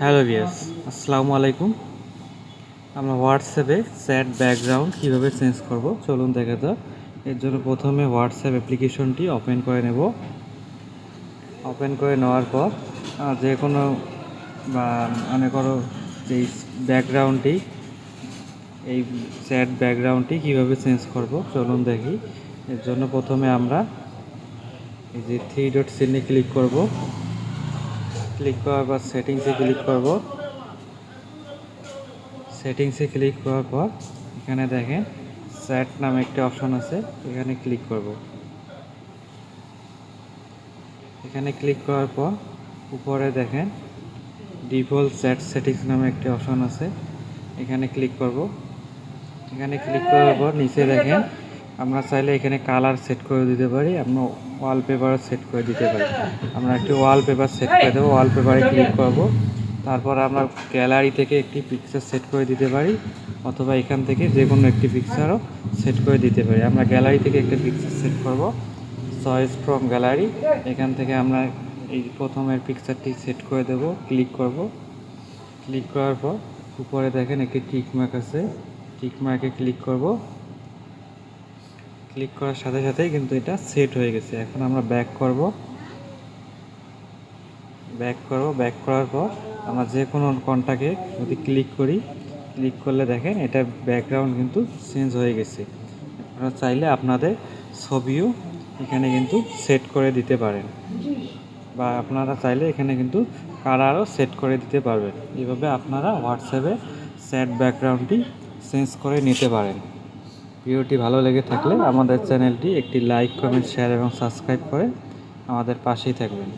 Hello viewers, আসসালামু আলাইকুম। আমরা হোয়াটসঅ্যাপে স্যাড ব্যাকগ্রাউন্ড কীভাবে চেঞ্জ করব চলুন দেখা যাক। এর জন্য প্রথমে হোয়াটসঅ্যাপ অ্যাপ্লিকেশনটি ওপেন করে নেব। ওপেন করে নেওয়ার পর যে কোনো বা মনে করো যে ব্যাকগ্রাউন্ডটি এই স্যাড ব্যাকগ্রাউন্ডটি কীভাবে চেঞ্জ করব চলুন দেখি। এর জন্য প্রথমে আমরা এই যে থ্রি ডট চিহ্নে ক্লিক করব। ক্লিক করার পর সেটিংসে ক্লিক করব। সেটিংসে ক্লিক করার পর এখানে দেখেন সেট নামে একটা অপশন আছে, এখানে ক্লিক করব। এখানে ক্লিক করার পর উপরে দেখেন ডিফল্ট সেট সেটিংস নামে একটি অপশন আছে, এখানে ক্লিক করব। এখানে ক্লিক করার পর নিচে দেখেন আমরা চাইলে এখানে কালার সেট করে দিতে পারি, আমরা ওয়ালপেপারও সেট করে দিতে পারি। আমরা একটি ওয়ালপেপার সেট করে দেবো, ওয়ালপেপারে ক্লিক করব। তারপর আমরা গ্যালারি থেকে একটি পিকচার সেট করে দিতে পারি, অথবা এখান থেকে যে কোনো একটি পিকচারও সেট করে দিতে পারি। আমরা গ্যালারি থেকে একটা পিকচার সেট করব, চয়েস ফ্রম গ্যালারি। এখান থেকে আমরা এই প্রথমের পিকচারটি সেট করে দেব, ক্লিক করব। ক্লিক করার পর উপরে দেখেন একটি টিক মার্ক আছে, টিক মার্কে ক্লিক করব। ক্লিক করার সাথে সাথেই কিন্তু এটা সেট হয়ে গেছে। এখন আমরা ব্যাক করব। ব্যাক করার পর আমরা যে কোনো কোনটাকে যদি ক্লিক করি, ক্লিক করলে দেখেন এটা ব্যাকগ্রাউন্ড কিন্তু চেঞ্জ হয়ে গেছে। আপনারা চাইলে আপনাদের ছবিও এখানে কিন্তু সেট করে দিতে পারেন, বা আপনারা চাইলে এখানে কিন্তু কালারও সেট করে দিতে পারবেন। এভাবে আপনারা হোয়াটসঅ্যাপে স্যাড ব্যাকগ্রাউন্ডটি চেঞ্জ করে নিতে পারেন। ভিডিওটি ভালো লেগে থাকলে আমাদের চ্যানেলটি একটি লাইক, কমেন্ট, শেয়ার এবং সাবস্ক্রাইব করে আমাদের পাশেই থাকবেন।